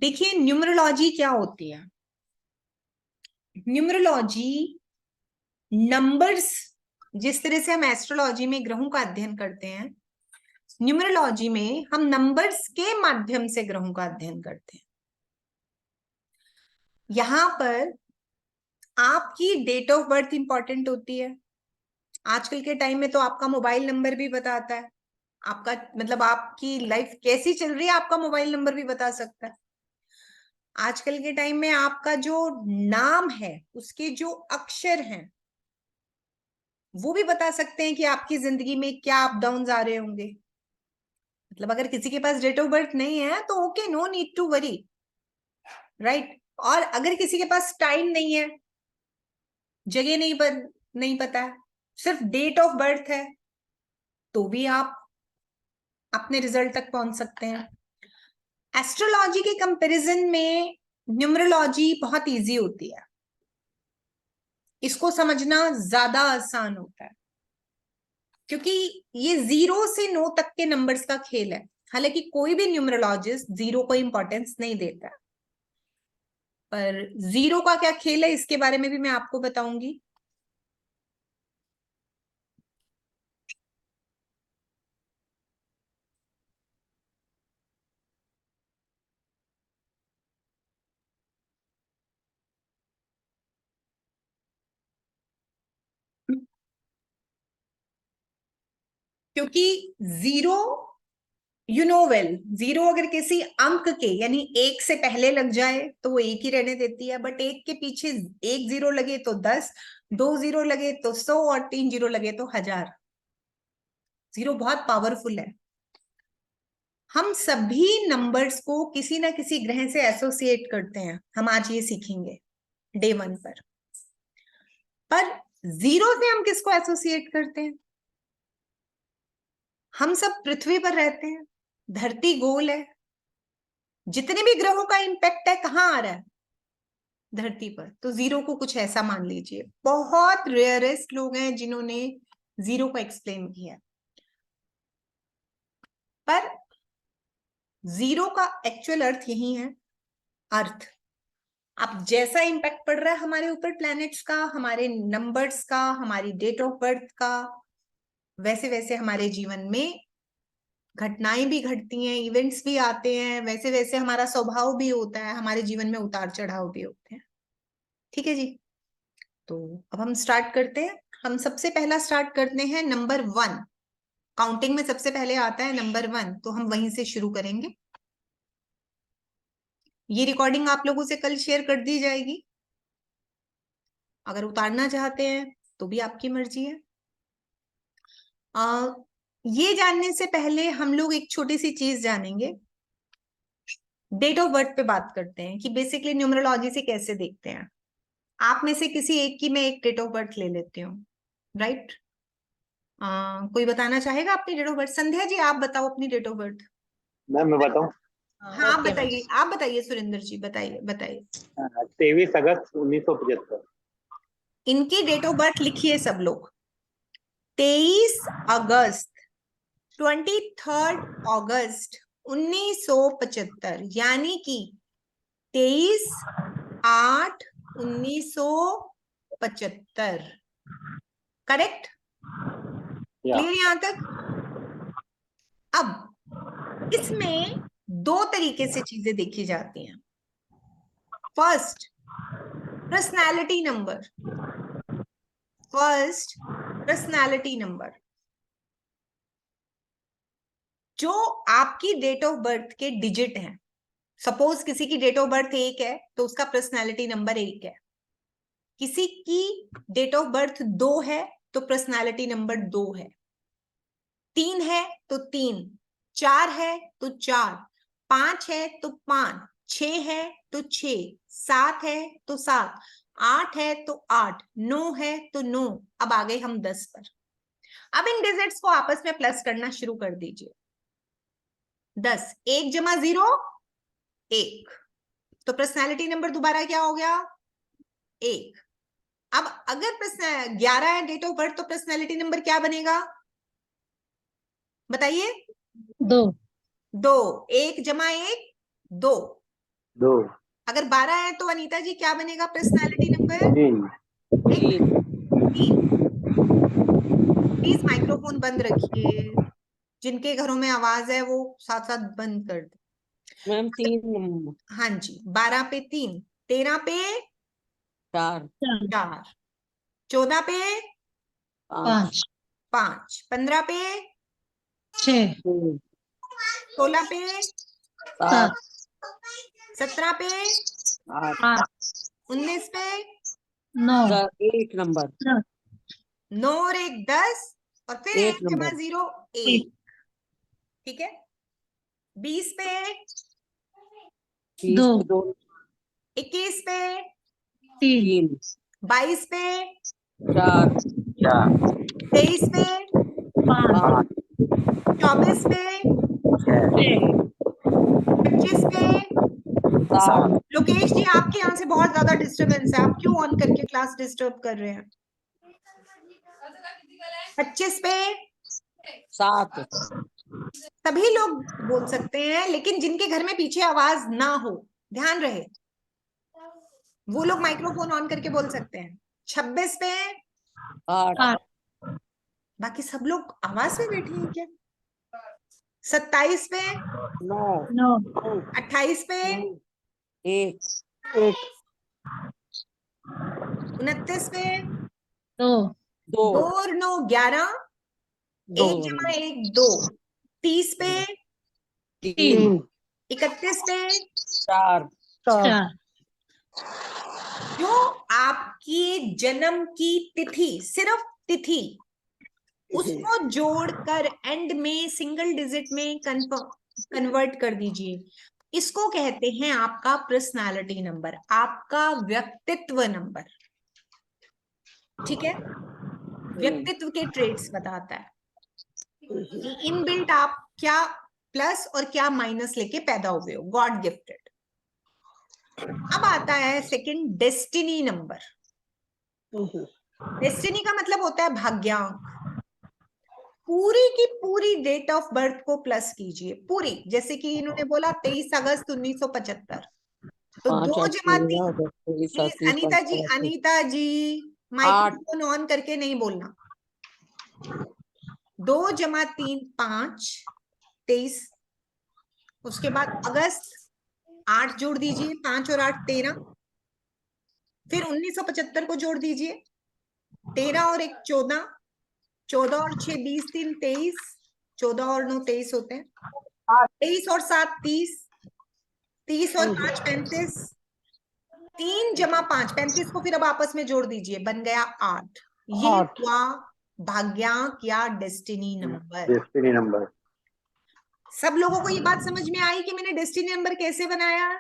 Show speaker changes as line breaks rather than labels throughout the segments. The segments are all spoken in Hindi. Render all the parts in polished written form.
देखिए न्यूमरोलॉजी क्या होती है। न्यूमरोलॉजी नंबर्स, जिस तरह से हम एस्ट्रोलॉजी में ग्रहों का अध्ययन करते हैं, न्यूमरोलॉजी में हम नंबर्स के माध्यम से ग्रहों का अध्ययन करते हैं। यहां पर आपकी डेट ऑफ बर्थ इंपॉर्टेंट होती है। आजकल के टाइम में तो आपका मोबाइल नंबर भी बताता है, आपका मतलब आपकी लाइफ कैसी चल रही है आपका मोबाइल नंबर भी बता सकता है। आजकल के टाइम में आपका जो नाम है उसके जो अक्षर हैं वो भी बता सकते हैं कि आपकी जिंदगी में क्या अप डाउन आ रहे होंगे। मतलब अगर किसी के पास डेट ऑफ बर्थ नहीं है तो okay, no need to worry, right. और अगर किसी के पास टाइम नहीं है, जगह नहीं पता है, सिर्फ डेट ऑफ बर्थ है, तो भी आप अपने रिजल्ट तक पहुंच सकते हैं। एस्ट्रोलॉजी के कंपैरिजन में न्यूमरोलॉजी बहुत इजी होती है, इसको समझना ज्यादा आसान होता है, क्योंकि ये 0 से 9 तक के नंबर्स का खेल है। हालांकि कोई भी न्यूमरोलॉजिस्ट 0 को इंपॉर्टेंस नहीं देता है, पर 0 का क्या खेल है इसके बारे में भी मैं आपको बताऊंगी। क्योंकि 0, यू नो वेल, 0 अगर किसी अंक के यानी 1 से पहले लग जाए तो वो 1 ही रहने देती है, बट 1 के पीछे 1 0 लगे तो 10, 2 0 लगे तो 100 और 3 0 लगे तो 1000। 0 बहुत पावरफुल है। हम सभी नंबर्स को किसी ना किसी ग्रह से एसोसिएट करते हैं, हम आज ये सीखेंगे डे 1 पर 0 से हम किसको एसोसिएट करते हैं? हम सब पृथ्वी पर रहते हैं, धरती गोल है, जितने भी ग्रहों का इंपैक्ट है कहाँ आ रहा है? धरती पर। तो 0 को कुछ ऐसा मान लीजिए। बहुत रेयरेस्ट लोग हैं जिन्होंने 0 को एक्सप्लेन किया, पर 0 का एक्चुअल अर्थ यही है, अर्थ। अब जैसा इंपैक्ट पड़ रहा है हमारे ऊपर प्लैनेट्स का, हमारे नंबर्स का, हमारी डेट ऑफ बर्थ का, वैसे वैसे हमारे जीवन में घटनाएं भी घटती हैं, इवेंट्स भी आते हैं, वैसे वैसे हमारा स्वभाव भी होता है, हमारे जीवन में उतार चढ़ाव भी होते हैं। ठीक है जी, तो अब हम स्टार्ट करते हैं। हम सबसे पहला स्टार्ट करते हैं नंबर 1। काउंटिंग में सबसे पहले आता है नंबर 1, तो हम वहीं से शुरू करेंगे। ये रिकॉर्डिंग आप लोगों से कल शेयर कर दी जाएगी, अगर उतारना चाहते हैं तो भी आपकी मर्जी है। ये जानने से पहले हम लोग एक छोटी सी चीज जानेंगे। डेट ऑफ बर्थ पे बात करते हैं कि बेसिकली न्यूमरोलॉजी से कैसे देखते हैं। आप में से किसी एक की मैं एक डेट ऑफ बर्थ ले लेती हूँ, राइट। कोई बताना चाहेगा अपनी date of birth? Sandhya ji आप बताओ अपनी डेट ऑफ बर्थ।
मैम मैं बताऊं?
हाँ आप बताइए, आप बताइए सुरेंद्र जी, बताइए बताइए।
23 अगस्त 1975।
इनकी डेट ऑफ बर्थ लिखिए सब लोग। 23 अगस्त, 23 अगस्त 1975, यानी कि 23/8/1975। करेक्ट?
या
क्लियर यहां तक? अब इसमें 2 तरीके से चीजें देखी जाती हैं। First, personality number. First, personality number. जो आपकी डेट ऑफ बर्थ के डिजिट हैं, सपोज किसी की डेट ऑफ बर्थ 1 है तो उसका पर्सनैलिटी नंबर 1 है। किसी की डेट ऑफ बर्थ 2 है तो पर्सनैलिटी नंबर 2 है। 3 है तो 3, 4 है तो 4, 5 है तो 5, 6 है तो 6, 7 है तो 7, 8 है तो 8, 9 है तो 9। अब आ गए हम 10 पर। अब इन डिजिट्स को आपस में प्लस करना शुरू कर दीजिए। 10, 1 जमा 0 1, तो पर्सनैलिटी नंबर दोबारा क्या हो गया? 1। अब अगर 11 है डेट ऑफ बर्थ तो पर्सनैलिटी नंबर क्या बनेगा? बताइए।
2।
2, 1 जमा 1 2,
2
अगर 12 है तो अनीता जी क्या बनेगा पर्सनालिटी नंबर?
3
3। प्लीज माइक्रोफोन बंद रखिए, जिनके घरों में आवाज है वो साथ साथ बंद कर दे।
मैम 3
हाँ जी, 12 पे 3, 13 पे
4
4, 14 पे
5
5, 15 पे
6
16 पे
7
17 पे
8
19 पे
9
8 नंबर
9 और 1 10 और फिर
1
1 जमा
नंबर
0 1। ठीक है, 20 पे
2
2
21 पे
3
3
22 पे
4
23 पे
5
24 पे
6
25 पे।
7
लोकेश जी आपके यहाँ से बहुत ज्यादा डिस्टरबेंस है, आप क्यों ऑन करके क्लास डिस्टर्ब कर रहे हैं? 25 पे
7
सभी लोग बोल सकते हैं, लेकिन जिनके घर में पीछे आवाज ना हो, ध्यान रहे, वो लोग माइक्रोफोन ऑन करके बोल सकते हैं। 26 पे
8
बाकी सब लोग आवाज में बैठे हैं क्या? 27 पे
9
9
28 पे
1
29 पे
2
2
2
और 9 11, 1 जमा 1 2, 30 पे
3
31 पे
4
4
जो आपकी जन्म की तिथि, सिर्फ तिथि, उसको जोड़कर एंड में सिंगल डिजिट में कन्वर्ट कर दीजिए। इसको कहते हैं आपका पर्सनालिटी नंबर, आपका व्यक्तित्व नंबर। ठीक है, व्यक्तित्व के ट्रेट्स बताता है कि इनबिल्ट आप क्या प्लस और क्या माइनस लेके पैदा हुए हो, गॉड गिफ्टेड। अब आता है सेकंड, डेस्टिनी नंबर। डेस्टिनी का मतलब होता है भाग्यांक। पूरी की पूरी डेट ऑफ बर्थ को प्लस कीजिए, पूरी, जैसे कि इन्होंने बोला 23 अगस्त 1975, तो
5
2
8
जमा 3।
13
please
30
Anita ji,
35
Anita ji
8
microphone on करके नहीं बोलना। 2 जमा 3 5, 23। उसके बाद अगस्त 8 जोड़ दीजिए, 5 और 8 13। फिर 1975 को जोड़ दीजिए, 13 और 1 14, 14 और 6 20 3 23, 14 और 9 23 होते हैं, 23 और 7 30, 30 और 5 35, 3 जमा 5 35 को फिर अब आपस में जोड़ दीजिए, बन गया 8। ये हुआ भाग्यांक या डेस्टिनी नंबर।
Destiny number.
सब लोगों को ये बात समझ में आई कि मैंने डेस्टिनी नंबर कैसे बनाया?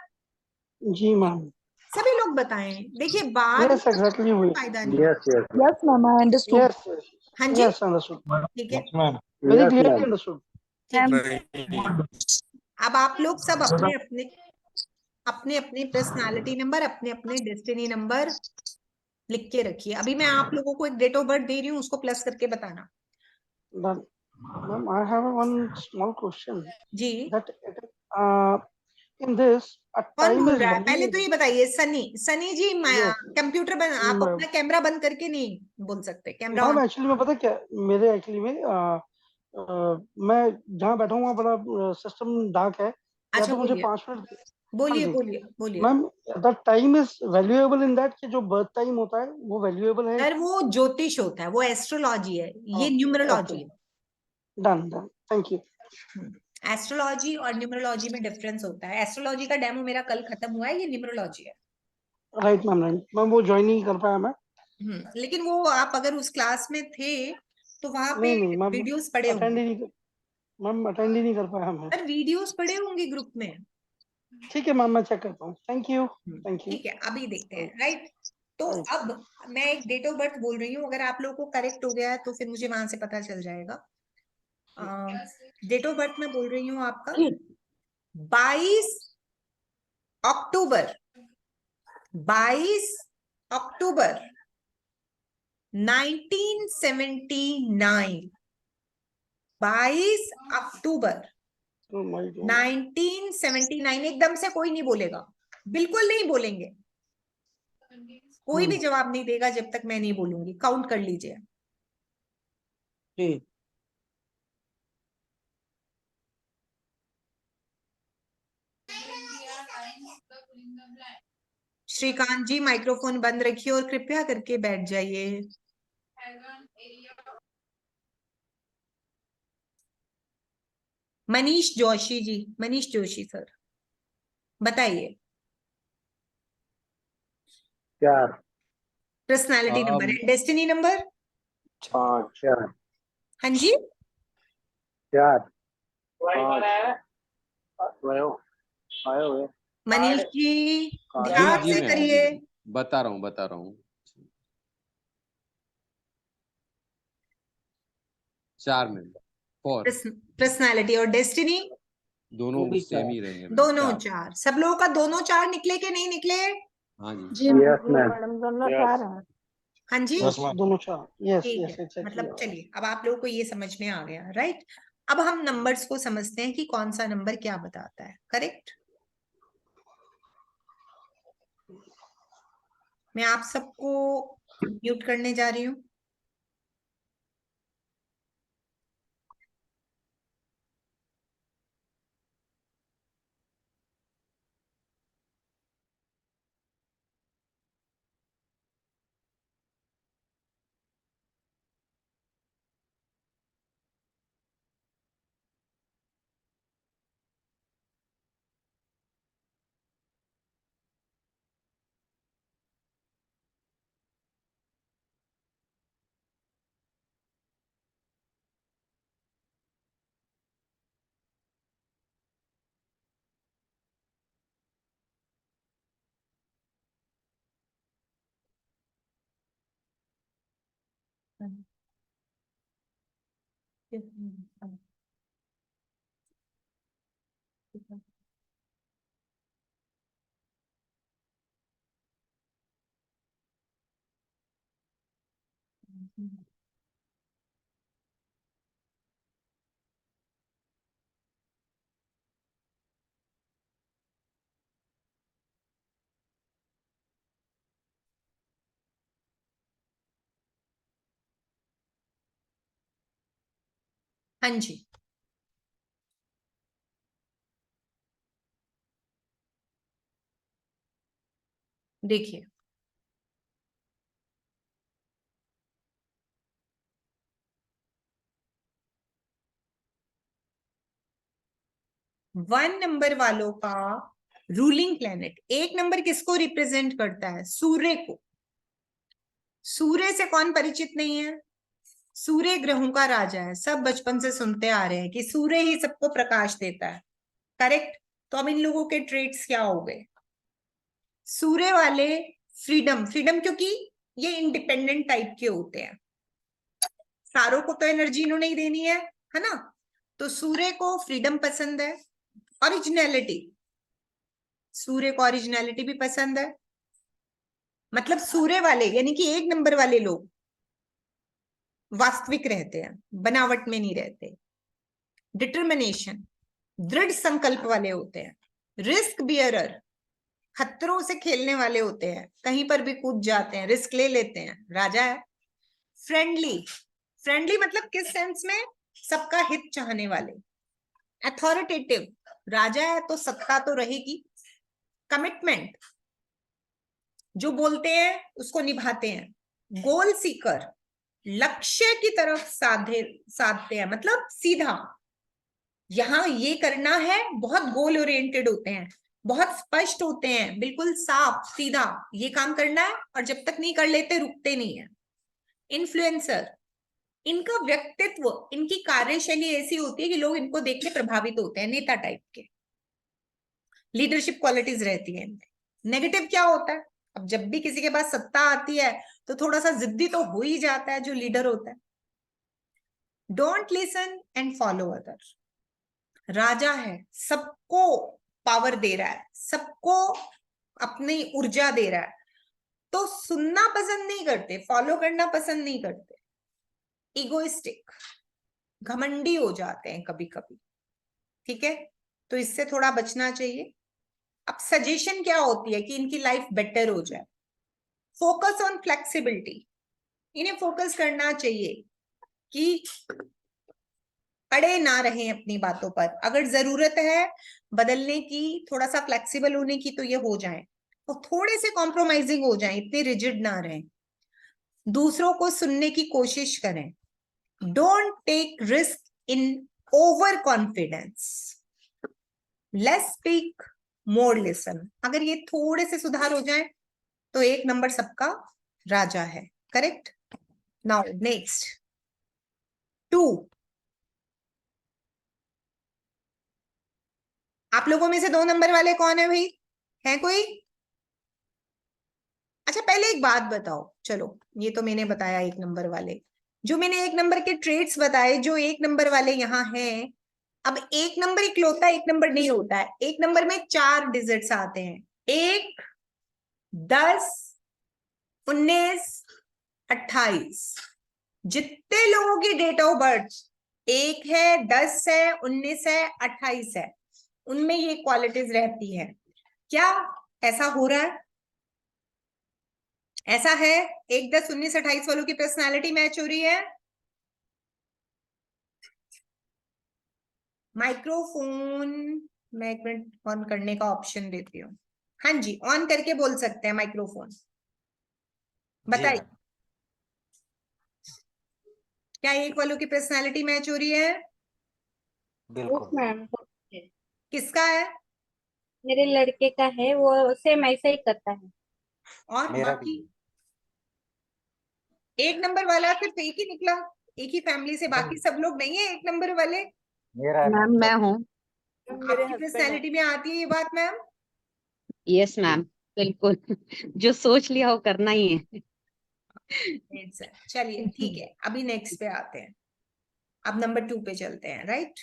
जी मैम।
सभी लोग बताएं। देखिए बाद
यस एग्जैक्टली हुई।
फायदा नहीं।
Yes yes
yes ma'am I understood
yes
हाँ जी,
यस अंडरस्टूड।
ठीक है,
very
yes
clearly
ma'am.
Understood.
ठीक है। अब आप लोग सब अपने अपने पर्सनालिटी नंबर, अपने अपने डेस्टिनी नंबर लिख के रखिए। अभी मैं आप लोगों को एक डेट ऑफ बर्थ दे रही हूँ, उसको प्लस करके बताना।
Done. Ma'am, I have one small question.
Ji,
That in this a
कौन
time
बोल
is
रहा है? पहले तो
valuable.
ये बताइए। सनी, सनी जी
Yes.
कंप्यूटर बंद, आप
Ma'am,
अपना कैमरा बंद करके नहीं बोल सकते, कैमरा ऑन।
एक्चुअली में पता क्या मेरे एक्चुअली में मैं जहाँ बैठा हूँ वहाँ बड़ा सिस्टम डार्क है। या
अच्छा
तो मुझे
बोलिए
5 मिनट। हाँ
बोलिए
जी
बोलिए बोलिए।
Ma'am, the time is valuable in that कि जो बर्थ टाइम होता है वो वैल्यूएबल है।
सर वो ज्योतिष होता है, वो एस्ट्रोलॉजी है, ये न्यूमरोलॉजी है।
Done done, thank you.
Astrology और न्यूमरोलॉजी में डिफरेंस होता है। एस्ट्रोलॉजी का डेमो मेरा कल खत्म हुआ है, ये न्यूमरोलॉजी है।
राइट मैम, राइट मैम, वो ज्वाइन नहीं कर पाया मैं।
लेकिन वो आप अगर उस क्लास में थे तो वहां पे
नहीं मैम,
वीडियोस पड़े
अटेंड
होंगे।
ही नहीं मैम, अटेंड ही नहीं कर पाया मैं।
सर वीडियोस पड़े होंगे ग्रुप में।
ठीक है मैम, मैं चेक करता हूँ। Thank you thank you.
ठीक है, अभी देखते हैं। राइट, तो अब मैं एक डेट ऑफ बर्थ बोल रही हूँ, अगर आप लोगों को करेक्ट हो गया है तो फिर मुझे वहां से पता चल जाएगा। डेट ऑफ बर्थ मैं बोल रही हूँ आपका 22 अक्टूबर, 22 अक्टूबर 1979। 22 अक्टूबर 1979, एकदम से कोई नहीं बोलेगा। बिल्कुल नहीं बोलेंगे, कोई भी जवाब नहीं देगा जब तक मैं नहीं बोलूंगी। काउंट कर लीजिए।
3,
श्रीकांत जी माइक्रोफोन बंद रखिए और कृपया करके बैठ जाइए। मनीष जोशी जी, मनीष जोशी सर बताइए।
4,
पर्सनालिटी नंबर है, डेस्टिनी नंबर।
5,
हाँ जी,
4, 5 आए हुए।
मनीष जी
जी,
ध्यान
जी
से
मैम,
करिए।
जी, बता रहा हूँ 4 में 4
पर्सनालिटी और डेस्टिनी
दोनों
वो भी
सेम
4,
ही रहेंगे मैम।
दोनों
4।
4। सब लोगों का दोनों 4 निकले कि नहीं निकले?
हाँ जी।
जी
यस मैम,
मैडम दोनों 4 हैं।
हाँ जी,
दोनों 4, यस
ठीक
यस
है।
एक्जेक्टली।
मतलब चलिए अब आप लोगों को ये समझ में आ गया, राइट। अब हम नंबर्स को समझते हैं कि कौन सा नंबर क्या बताता है, करेक्ट। मैं आप सबको म्यूट करने जा रही हूँ। हाँ जी, देखिए 1 नंबर वालों का रूलिंग प्लेनेट, 1 नंबर किसको रिप्रेजेंट करता है? सूर्य को। सूर्य से कौन परिचित नहीं है? सूर्य ग्रहों का राजा है, सब बचपन से सुनते आ रहे हैं कि सूर्य ही सबको प्रकाश देता है, करेक्ट। तो अब इन लोगों के ट्रेट्स क्या हो गए? सूर्य वाले फ्रीडम, फ्रीडम क्योंकि ये इंडिपेंडेंट टाइप के होते हैं, सारों को तो एनर्जी इन्होंने ही देनी है ना। तो सूर्य को फ्रीडम पसंद है, ओरिजिनलिटी, सूर्य को ओरिजिनलिटी भी पसंद है। मतलब सूर्य वाले यानी कि 1 नंबर वाले लोग वास्तविक रहते हैं, बनावट में नहीं रहते। डिटर्मिनेशन, दृढ़ संकल्प वाले होते हैं। रिस्क बियरर, खतरों से खेलने वाले होते हैं, कहीं पर भी कूद जाते हैं, रिस्क ले लेते हैं, राजा है। फ्रेंडली, फ्रेंडली मतलब किस सेंस में? सबका हित चाहने वाले। अथॉरिटेटिव, राजा है तो सत्ता तो रहेगी। कमिटमेंट, जो बोलते हैं उसको निभाते हैं। गोल सीकर, लक्ष्य की तरफ साधते हैं, मतलब सीधा, यहां ये करना है, बहुत गोल ओरिएंटेड होते हैं, बहुत स्पष्ट होते हैं, बिल्कुल साफ सीधा, ये काम करना है और जब तक नहीं कर लेते रुकते नहीं है। इन्फ्लुएंसर, इनका व्यक्तित्व, इनकी कार्यशैली ऐसी होती है कि लोग इनको देख के प्रभावित होते हैं, नेता टाइप के, लीडरशिप क्वालिटीज रहती है इनमें। नेगेटिव क्या होता है? अब जब भी किसी के पास सत्ता आती है तो थोड़ा सा जिद्दी तो हो ही जाता है जो लीडर होता है। Don't listen and follow other, राजा है, सबको पावर दे रहा है, सबको अपनी ऊर्जा दे रहा है, तो सुनना पसंद नहीं करते, फॉलो करना पसंद नहीं करते। इगोइस्टिक, घमंडी हो जाते हैं कभी कभी, ठीक है, तो इससे थोड़ा बचना चाहिए। अब सजेशन क्या होती है कि इनकी लाइफ बेटर हो जाए? Focus on flexibility. इन्हें फोकस करना चाहिए कि अड़े ना रहें अपनी बातों पर। अगर जरूरत है बदलने की, थोड़ा सा फ्लेक्सिबल होने की, तो ये हो जाए, और थोड़े से कॉम्प्रोमाइजिंग हो जाएं, इतने रिजिड ना रहें। दूसरों को सुनने की कोशिश करें। Don't take risk in over confidence. Less speak, more listen. अगर ये थोड़े से सुधार हो जाए तो 1 नंबर सबका राजा है। करेक्ट? Now next 2। आप लोगों में से 2 नंबर वाले कौन है भाई? है कोई? अच्छा पहले एक बात बताओ, चलो ये तो मैंने बताया 1 नंबर वाले, जो मैंने 1 नंबर के ट्रेड्स बताए, जो 1 नंबर वाले यहाँ हैं। अब 1 नंबर इकलौता 1 नंबर नहीं होता है। 1 नंबर में 4 डिजिट्स आते हैं, 1, 10, 19, 28। जितने लोगों की डेट ऑफ बर्थ 1 है, 10 है, 19 है, 28 है, उनमें ये क्वालिटीज रहती है। क्या ऐसा हो रहा है? ऐसा है 1, 10, 19, 28 वालों की पर्सनालिटी मैच हो रही है? माइक्रोफोन मैं 1 मिनट ऑन करने का ऑप्शन देती हूँ। हाँ जी, ऑन करके बोल सकते हैं माइक्रोफोन। बताइए, क्या 1 वालों की पर्सनालिटी मैच हो रही है?
यस मैम,
किसका है?
मेरे लड़के का है, वो सेम ऐसा ही करता है।
और
मेरा
बाकी 1 नंबर वाला सिर्फ एक ही निकला, एक ही फैमिली से, बाकी सब लोग नहीं है 1 नंबर वाले।
मेरा
मैम मैं हूँ।
आपकी पर्सनैलिटी में आती है ये बात मैम?
यस मैम, बिल्कुल। जो सोच लिया वो करना ही है।
चलिए ठीक है, अभी नेक्स्ट पे आते हैं। अब नंबर 2 पे चलते हैं, राइट?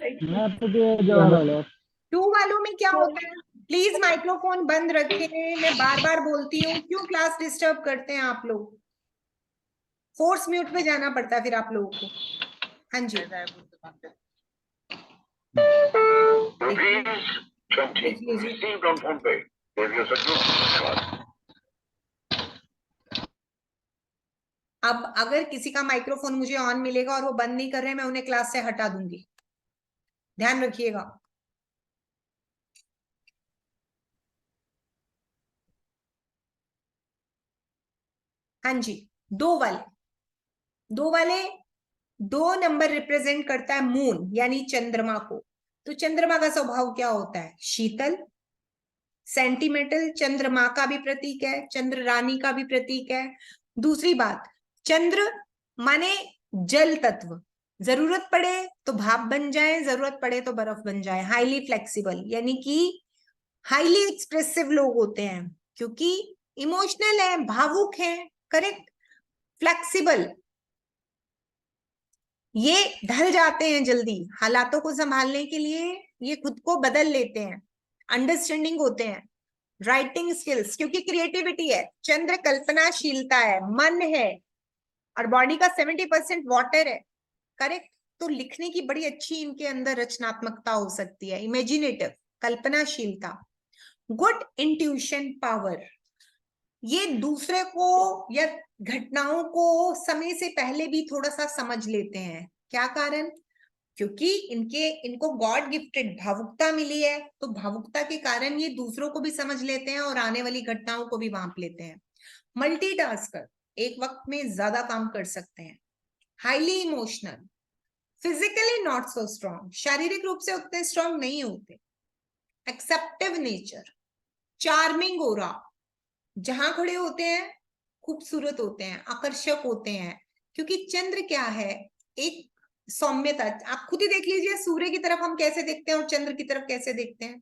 मैं तो जवाब वाला
2 वालों में क्या होता है? प्लीज माइक्रोफोन बंद रखें, मैं बार बार बोलती हूँ, क्यों क्लास डिस्टर्ब करते हैं आप लोग? फोर्स म्यूट पे जाना पड़ता है फिर आप लोगों को। हाँ जी, देख लीजिए। अब अगर किसी का माइक्रोफोन मुझे ऑन मिलेगा और वो बंद नहीं कर रहे, मैं उन्हें क्लास से हटा दूंगी, ध्यान रखिएगा। हाँ जी, 2 वाले, 2 नंबर रिप्रेजेंट करता है मून यानी चंद्रमा को। तो चंद्रमा का स्वभाव क्या होता है? शीतल, सेंटिमेंटल। चंद्रमा का भी प्रतीक है, चंद्र रानी का भी प्रतीक है। दूसरी बात, चंद्र माने जल तत्व। जरूरत पड़े तो भाप बन जाए, जरूरत पड़े तो बर्फ बन जाए। हाईली फ्लेक्सिबल यानी कि हाईली एक्सप्रेसिव लोग होते हैं, क्योंकि इमोशनल है, भावुक है। करेक्ट? फ्लेक्सिबल, ये ढल जाते हैं जल्दी हालातों को संभालने के लिए, ये खुद को बदल लेते हैं, अंडरस्टैंडिंग होते हैं। राइटिंग स्किल्स, क्योंकि क्रिएटिविटी है, चंद्र कल्पनाशीलता है, मन है, और बॉडी का 70% वाटर है। करेक्ट? तो लिखने की बड़ी अच्छी इनके अंदर रचनात्मकता हो सकती है, इमेजिनेटिव, कल्पनाशीलता, गुड इंट्यूशन पावर। ये दूसरे को या घटनाओं को समय से पहले भी थोड़ा सा समझ लेते हैं। क्या कारण? क्योंकि इनको गॉड गिफ्टेड भावुकता मिली है, तो भावुकता के कारण ये दूसरों को भी समझ लेते हैं और आने वाली घटनाओं को भी भांप लेते हैं। मल्टीटास्कर, एक वक्त में ज्यादा काम कर सकते हैं। Highly emotional, physically not so strong, शारीरिक रूप से उतने स्ट्रॉन्ग नहीं होते। एक्सेप्टिव नेचर, चार्मिंग ऑरा, जहां खड़े होते हैं खूबसूरत होते हैं, आकर्षक होते हैं। क्योंकि चंद्र क्या है? एक सौम्यता। आप खुद ही देख लीजिए, सूर्य की तरफ हम कैसे देखते हैं और चंद्र की तरफ कैसे देखते हैं।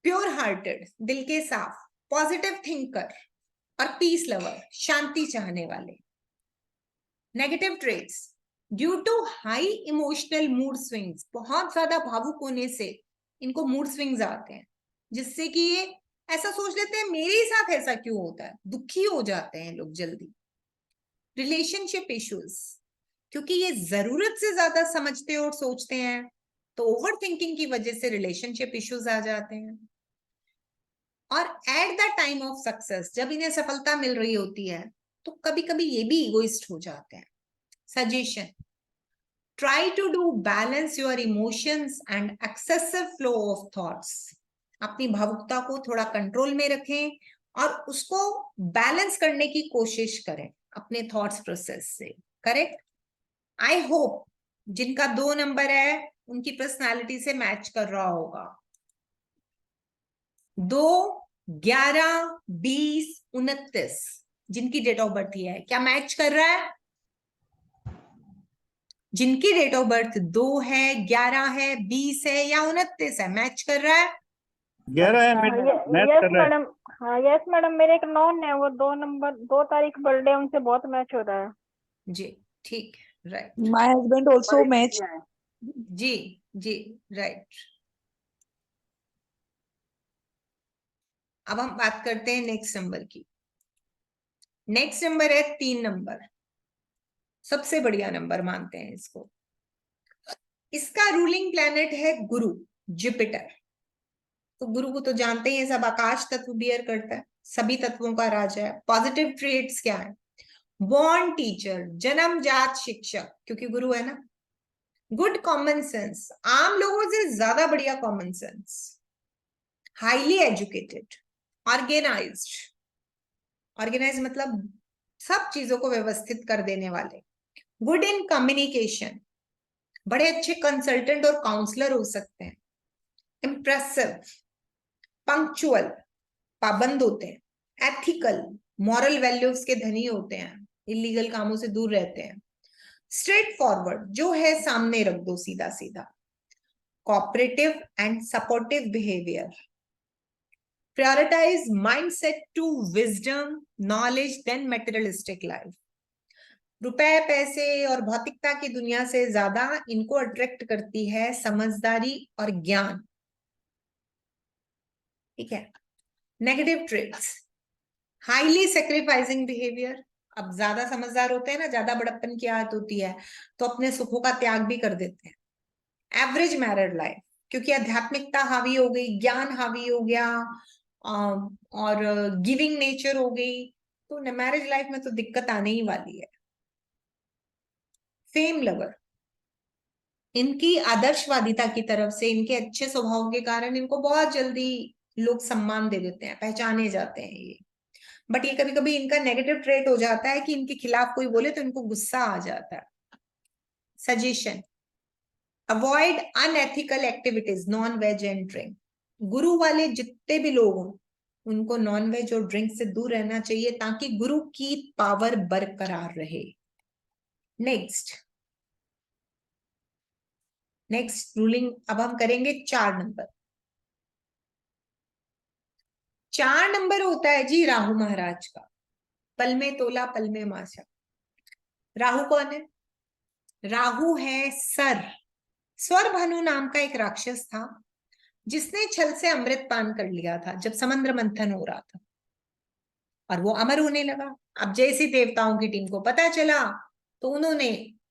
प्योर हार्टेड, दिल के साफ, पॉजिटिव थिंकर और पीस लवर, शांति चाहने वाले। Negative traits, due to high emotional mood swings, बहुत ज्यादा भावुक होने से इनको मूड स्विंग्स आते हैं, जिससे कि ये ऐसा सोच लेते हैं मेरे ही साथ ऐसा क्यों होता है, दुखी हो जाते हैं लोग जल्दी। रिलेशनशिप इश्यूज, क्योंकि ये जरूरत से ज्यादा समझते और सोचते हैं तो ओवर थिंकिंग की वजह से रिलेशनशिप इश्यूज आ जाते हैं। और at the time of success, जब इन्हें सफलता मिल रही होती है तो कभी कभी ये भी इगोइस्ट हो जाते हैं। Suggestion, try to do balance your emotions and excessive flow of thoughts. अपनी भावुकता को थोड़ा कंट्रोल में रखें और उसको बैलेंस करने की कोशिश करें अपने थॉट्स प्रोसेस से। करेक्ट? आई होप जिनका 2 नंबर है उनकी पर्सनालिटी से मैच कर रहा होगा। 2, 11, 20, 29 जिनकी डेट ऑफ बर्थ है, क्या मैच कर रहा है? जिनकी डेट ऑफ बर्थ 2 है, 11 है, 20 है या 29 है, मैच कर रहा है?
11 है मैच
यस
कर रहा है।
मैडम। हाँ यस मैडम, मेरे एक नॉन है, वो 2 तारीख बर्थडे, उनसे बहुत मैच हो रहा है।
जी ठीक, right.
My husband also match.
जी जी, राइट। अब हम बात करते हैं नेक्स्ट नंबर की। नेक्स्ट नंबर है 3 नंबर, सबसे बढ़िया नंबर मानते हैं इसको। इसका रूलिंग प्लैनेट है गुरु, जुपिटर। तो गुरु को तो जानते ही हैं सब, आकाश तत्व बियर करता है, सभी तत्वों का राजा है। पॉजिटिव ट्रेट्स क्या है? बॉर्न टीचर, जन्मजात शिक्षक, क्योंकि गुरु है ना। गुड कॉमन सेंस, आम लोगों से ज्यादा बढ़िया common sense. Highly educated, organized, organize मतलब सब चीजों को व्यवस्थित कर देने वाले। गुड इन कम्युनिकेशन, बड़े अच्छे कंसल्टेंट और काउंसलर हो सकते हैं। इम्प्रेसिव, पंक्चुअल, पाबंद होते हैं। एथिकल, मॉरल वैल्यूज के धनी होते हैं, इलीगल कामों से दूर रहते हैं। स्ट्रेट फॉरवर्ड, जो है सामने रख दो सीधा सीधा। Cooperative and supportive behaviour. Prioritize mindset to wisdom, knowledge then materialistic life. रुपए पैसे और भौतिकता की दुनिया से ज्यादा इनको अट्रैक्ट करती है समझदारी और ज्ञान। ठीक है। Negative traits, highly sacrificing behaviour. अब ज्यादा समझदार होते हैं ना, ज्यादा बड़प्पन की आदत होती है तो अपने सुखों का त्याग भी कर देते हैं। एवरेज मैरिड लाइफ, क्योंकि आध्यात्मिकता हावी हो गई, ज्ञान हावी हो गया और गिविंग नेचर हो गई, तो मैरिज लाइफ में तो दिक्कत आने ही वाली है। फेम लवर, इनकी आदर्शवादिता की तरफ से, इनके अच्छे स्वभाव के कारण इनको बहुत जल्दी लोग सम्मान दे देते हैं, पहचाने जाते हैं ये। बट ये कभी कभी इनका नेगेटिव ट्रेट हो जाता है कि इनके खिलाफ कोई बोले तो इनको गुस्सा आ जाता है। Suggestion, avoid unethical activities, non veg and drink. Guru वाले जितने भी लोग हों उनको नॉन वेज और ड्रिंक से दूर रहना चाहिए ताकि गुरु की पावर बरकरार रहे। नेक्स्ट रूलिंग अब हम करेंगे 4 नंबर। 4 नंबर होता है जी राहु महाराज का। पल में तोला पल में माशा। राहु कौन है? राहु है सर। स्वर भानु नाम का एक राक्षस था जिसने छल से अमृत पान कर लिया था जब समुद्र मंथन हो रहा था, और वो अमर होने लगा। अब जैसे देवताओं की टीम को पता चला तो उन्होंने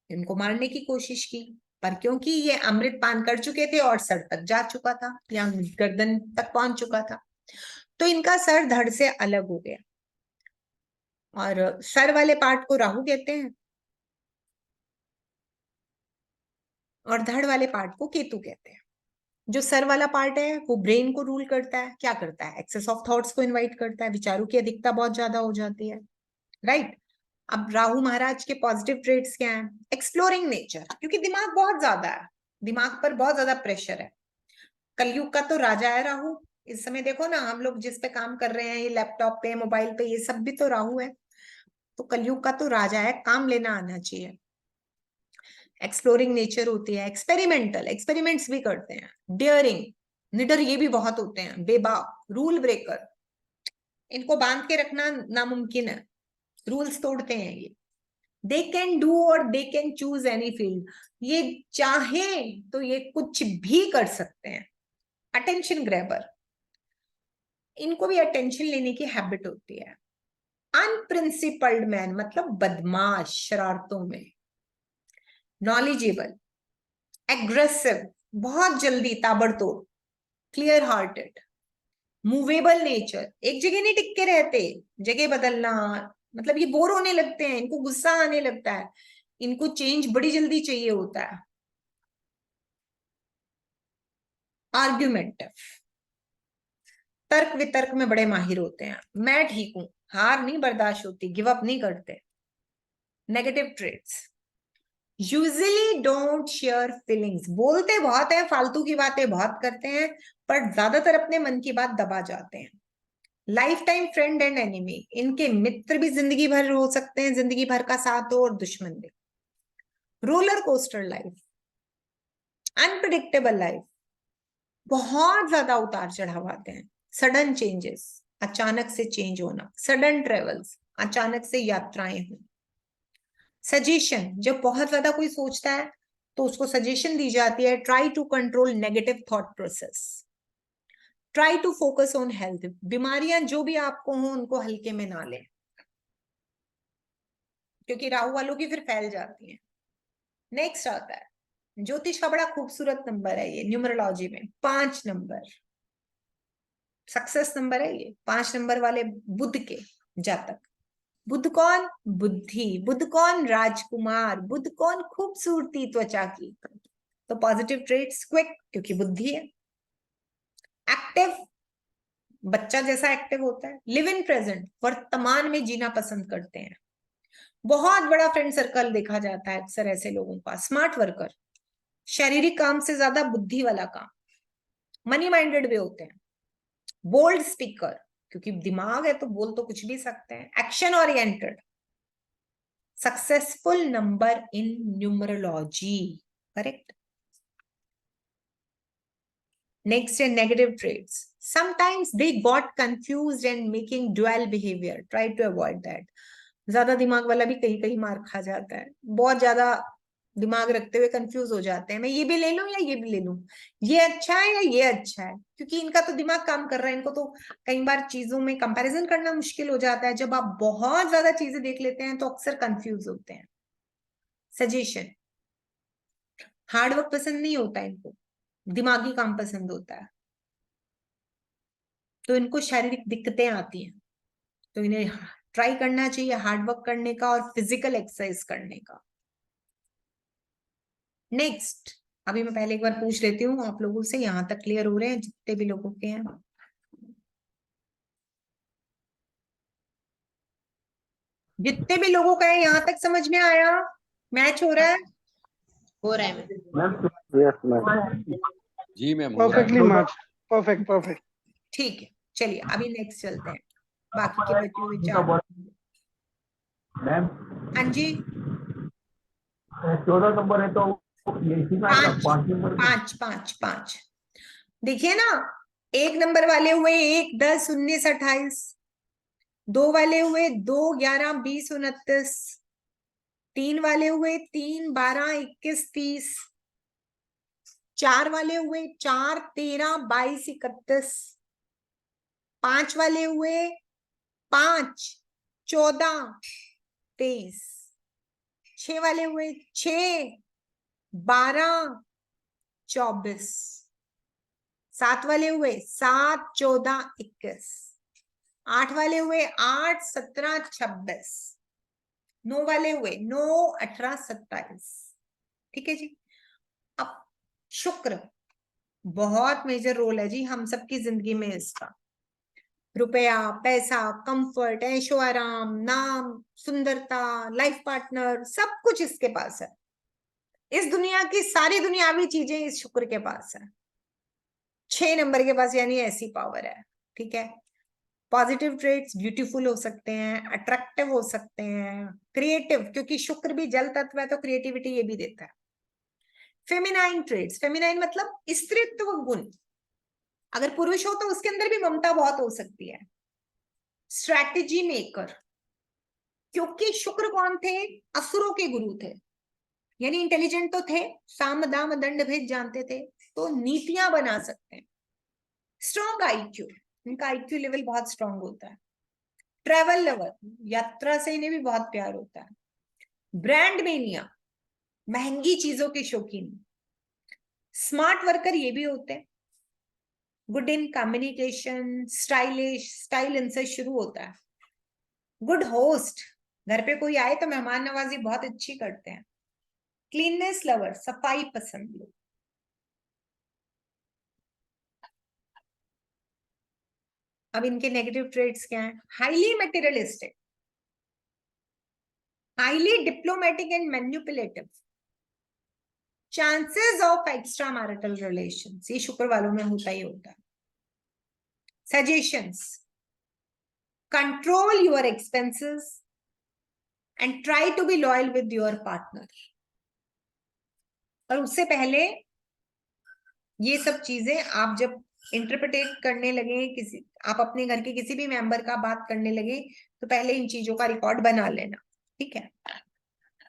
इनको मारने की कोशिश की, पर क्योंकि ये अमृत पान कर चुके थे और सर तक जा चुका था, या गर्दन तक पहुंच चुका था, तो इनका सर धड़ से अलग हो गया। और सर वाले पार्ट को राहु कहते हैं और धड़ वाले पार्ट को केतु कहते हैं। जो सर वाला पार्ट है वो ब्रेन को रूल करता है। क्या करता है? एक्सेस ऑफ थॉट्स को इनवाइट करता है, विचारों की अधिकता बहुत ज्यादा हो जाती है। राइट। अब राहु महाराज के पॉजिटिव ट्रेट्स क्या हैं? एक्सप्लोरिंग नेचर, क्योंकि दिमाग बहुत ज्यादा है, दिमाग पर बहुत ज्यादा प्रेशर है। कलयुग का तो राजा है राहु। इस समय देखो ना, हम लोग जिस पे काम कर रहे हैं, ये लैपटॉप पे, मोबाइल पे, ये सब भी तो राहु है। तो कलयुग का तो राजा है, काम लेना आना चाहिए। एक्सप्लोरिंग नेचर होती है। एक्सपेरिमेंटल, एक्सपेरिमेंट्स भी करते हैं। डियरिंग, निडर ये भी बहुत होते हैं। बेबाक, रूल ब्रेकर, इनको बांध के रखना नामुमकिन है, रूल्स तोड़ते हैं ये। दे कैन डू और they can choose any field, ये चाहें तो ये कुछ भी कर सकते हैं। अटेंशन ग्रैबर, इनको भी अटेंशन लेने की हैबिट होती है। अनप्रिंसिपल्ड मैन मतलब बदमाश, शरारतों में। नॉलेजेबल, एग्रेसिव, बहुत जल्दी ताबड़तोड़, क्लियर हार्टेड, मूवेबल नेचर, एक जगह नहीं टिक के रहते, जगह बदलना, मतलब ये बोर होने लगते हैं, इनको गुस्सा आने लगता है, इनको चेंज बड़ी जल्दी चाहिए होता है। आर्ग्यूमेंटिव, तर्क वितर्क में बड़े माहिर होते हैं। मैं ठीक हूं, हार नहीं बर्दाश्त होती, गिव अप नहीं करते। Negative traits, usually don't share feelings, बोलते बहुत है, फालतू की बातें बहुत करते हैं, पर ज्यादातर अपने मन की बात दबा जाते हैं। Life time friend and enemy, इनके मित्र भी जिंदगी भर हो सकते हैं, जिंदगी भर का साथ हो, और दुश्मन भी। Roller coaster life, unpredictable life, बहुत ज्यादा उतार चढ़ाव आते हैं। सडन चेंजेस, अचानक से चेंज होना। सडन ट्रेवल्स, अचानक से यात्राएं हो। सजेशन, जब बहुत ज्यादा कोई सोचता है तो उसको सजेशन दी जाती है, try to control negative thought process. Try to focus on health, बीमारियां जो भी आपको हो उनको हल्के में ना लें, क्योंकि राहु वालों की फिर फैल जाती है। नेक्स्ट आता है, ज्योतिष का बड़ा खूबसूरत नंबर है ये, न्यूमरोलॉजी में 5 नंबर सक्सेस नंबर है ये। 5 नंबर वाले बुध के जातक। बुध कौन? बुद्धि। बुध कौन? राजकुमार। बुध कौन? खूबसूरती त्वचा की। तो पॉजिटिव ट्रेट्स, क्विक क्योंकि बुद्धि है। एक्टिव, बच्चा जैसा एक्टिव होता है। लिव इन प्रेजेंट, वर्तमान में जीना पसंद करते हैं। बहुत बड़ा फ्रेंड सर्कल देखा जाता है अक्सर ऐसे लोगों का। स्मार्ट वर्कर, शारीरिक काम से ज्यादा बुद्धि वाला काम। मनी माइंडेड भी होते हैं। बोल्ड स्पीकर, क्योंकि दिमाग है तो बोल तो कुछ भी सकते हैं। Action oriented, successful number in numerology, correct. Next is negative traits. Sometimes they got confused and making dual behavior. Try to avoid that. ज्यादा दिमाग वाला भी कहीं कहीं मार खा जाता है। बहुत ज्यादा दिमाग रखते हुए कंफ्यूज हो जाते हैं, मैं ये भी ले लूं या ये भी ले लूं, ये अच्छा है या ये अच्छा है, क्योंकि इनका तो दिमाग काम कर रहा है। इनको तो कई बार चीजों में कंपैरिजन करना मुश्किल हो जाता है। जब आप बहुत ज्यादा चीजें देख लेते हैं तो अक्सर कंफ्यूज होते हैं। सजेशन, हार्डवर्क पसंद नहीं होता इनको, दिमागी काम पसंद होता है, तो इनको शारीरिक दिक्कतें आती हैं। तो इन्हें ट्राई करना चाहिए हार्डवर्क करने का और फिजिकल एक्सरसाइज करने का। नेक्स्ट, अभी मैं पहले एक बार पूछ लेती हूँ आप लोगों से, यहां तक क्लियर हो रहे हैं जितने भी लोगों के हैं? जितने भी लोगों का है यहां तक समझ में आया? मैच हो रहा है?
हो रहा है मैम।
Yes ma'am.
जी मैम, हो रहा है।
Perfectly match, perfect perfect.
ठीक है, चलिए अभी नेक्स्ट चलते हैं। बाकी के बचे हुए 4।
मैम
हाँ जी,
14 नंबर है तो इसी में आएगा। 5 नंबर में
5 देखिए ना, 1 नंबर वाले हुए 1, 10, 19, 28। 2 वाले हुए 2, 11, 20, 29। 3 वाले हुए 3, 12, 21, 30। 4 वाले हुए 4, 13, 22, 31। 5 वाले हुए 5, 14, 23। 6 वाले हुए 6, 12, 24। 7 वाले हुए 7, 14, 21। 8 वाले हुए 8, 17, 26। 9 वाले हुए 9, 18, 27। ठीक है जी। अब शुक्र बहुत मेजर रोल है जी हम सबकी जिंदगी में इसका। रुपया, पैसा, कंफर्ट, ऐशो आराम, नाम, सुंदरता, लाइफ पार्टनर, सब कुछ इसके पास है। इस दुनिया की सारी दुनियावी चीजें इस शुक्र के पास है। 6 नंबर के पास, यानी ऐसी पावर है। ठीक है। पॉजिटिव ट्रेट्स, ब्यूटीफुल हो सकते हैं, अट्रैक्टिव हो सकते हैं, क्रिएटिव, क्योंकि शुक्र भी जल तत्व है तो क्रिएटिविटी ये भी देता है। फेमिनाइन ट्रेट्स, फेमिनाइन मतलब स्त्रीत्व गुण, अगर पुरुष हो तो उसके अंदर भी ममता बहुत हो सकती है। स्ट्रैटेजी मेकर, क्योंकि शुक्र कौन थे? असुरों के गुरु थे, यानी इंटेलिजेंट तो थे, साम दाम दंड भेद जानते थे, तो नीतियां बना सकते हैं। स्ट्रॉन्ग आईक्यू, इनका आईक्यू लेवल बहुत स्ट्रॉन्ग होता है। ट्रेवल लवर, यात्रा से इन्हें भी बहुत प्यार होता है। ब्रांड मेनिया, महंगी चीजों के शौकीन। स्मार्ट वर्कर ये भी होते हैं। Good in communication, stylish, style इनसे शुरू होता है। गुड होस्ट, घर पे कोई आए तो मेहमान नवाजी बहुत अच्छी करते हैं। क्लीननेस लवर, सफाई पसंद लोग। अब इनके नेगेटिव ट्रेड्स क्या हैं? Highly materialistic, highly diplomatic and manipulative, chances of extra marital relations, ये शुक्र वालों में होता ही होता है। Suggestions, control your expenses and try to be loyal with your partner. और उससे पहले ये सब चीजें आप जब इंटरप्रिटेट करने लगे, किसी आप अपने घर के किसी भी मेंबर का बात करने लगे, तो पहले इन चीजों का रिकॉर्ड बना लेना, ठीक है।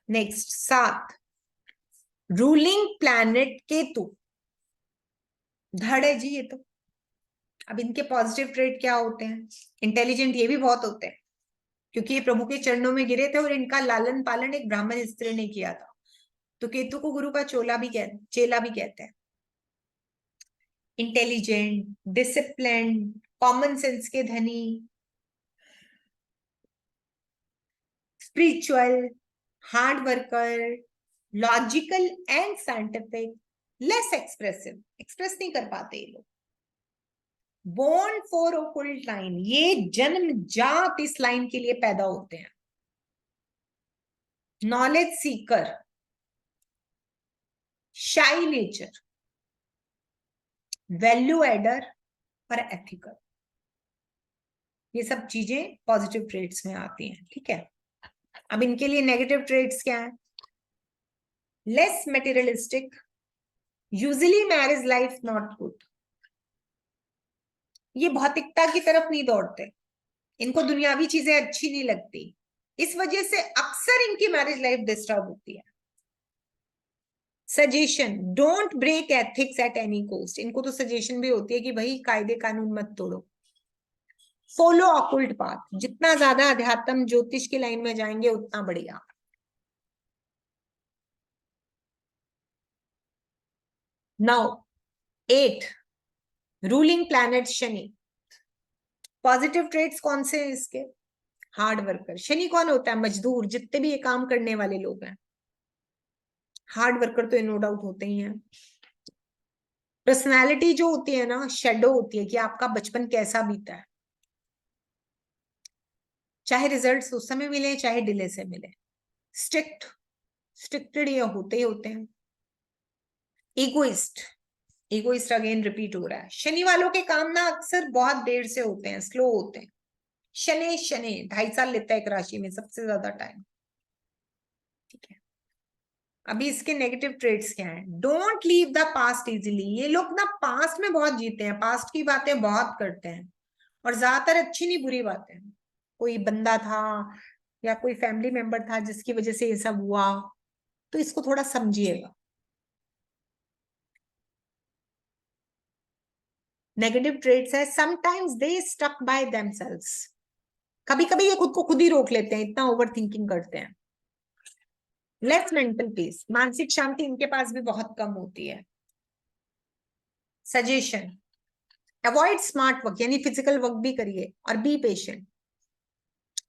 नेक्स्ट 7, रूलिंग प्लैनेट केतु, धड़ है जी ये तो। अब इनके पॉजिटिव ट्रेड क्या होते हैं? इंटेलिजेंट ये भी बहुत होते हैं, क्योंकि ये प्रभु के चरणों में गिरे थे और इनका लालन पालन एक ब्राह्मण स्त्री ने किया था, तो केतु को गुरु का चेला भी कहते हैं। इंटेलिजेंट, डिसिप्लिन, कॉमन सेंस के धनी, spiritual, hard worker, logical and scientific, less expressive, express नहीं कर पाते ये लोग। बोर्न फॉर ओकुल्ट लाइन, ये जन्म जात इस लाइन के लिए पैदा होते हैं। नॉलेज सीकर, शाई नेचर, वैल्यू एडर और एथिकल, ये सब चीजें पॉजिटिव ट्रेड्स में आती हैं, ठीक है। अब इनके लिए नेगेटिव ट्रेड्स क्या है? Less materialistic, usually marriage life not good, ये भौतिकता की तरफ नहीं दौड़ते, इनको दुनियावी चीजें अच्छी नहीं लगती, इस वजह से अक्सर इनकी मैरिज लाइफ डिस्टर्ब होती है। Suggestion, don't break ethics at any cost, इनको तो सजेशन भी होती है कि भाई कायदे कानून मत तोड़ो। फॉलो ऑकुल्ट पाथ, जितना ज्यादा अध्यात्म ज्योतिष की लाइन में जाएंगे उतना बढ़िया। Now 8, ruling planet Shani. Positive traits कौन से हैं इसके? हार्ड वर्कर, शनि कौन होता है? मजदूर, जितने भी ये काम करने वाले लोग हैं, हार्ड वर्कर तो नो डाउट होते ही हैं। पर्सनैलिटी जो होती है ना, शेडो होती है कि आपका बचपन कैसा बीता है, चाहे रिजल्ट्स उस समय मिले चाहे डिले से मिले। स्ट्रिक्ट, स्ट्रिक्टेड ये होते ही होते हैं। इगोइस्ट, इगोइस्ट अगेन रिपीट हो रहा है। शनि वालों के काम ना अक्सर बहुत देर से होते हैं, स्लो होते हैं। शनि शनि 2.5 साल लेता है एक राशि में सबसे ज्यादा टाइम, ठीक है। अभी इसके नेगेटिव ट्रेड्स क्या हैं? Don't leave the past easily, ये लोग ना पास्ट में बहुत जीते हैं, पास्ट की बातें बहुत करते हैं, और ज्यादातर अच्छी नहीं बुरी बातें। कोई बंदा था या कोई फैमिली मेंबर था जिसकी वजह से ये सब हुआ, तो इसको थोड़ा समझिएगा। नेगेटिव ट्रेड्स है, sometimes they stuck by themselves, कभी कभी ये खुद को खुद ही रोक लेते हैं, इतना ओवर थिंकिंग करते हैं। लेस मेंटल पीस, मानसिक शांति इनके पास भी बहुत कम होती है। सजेशन, अवॉइड स्मार्ट वर्क, यानी फिजिकल वर्क भी करिए, और बी पेशेंट,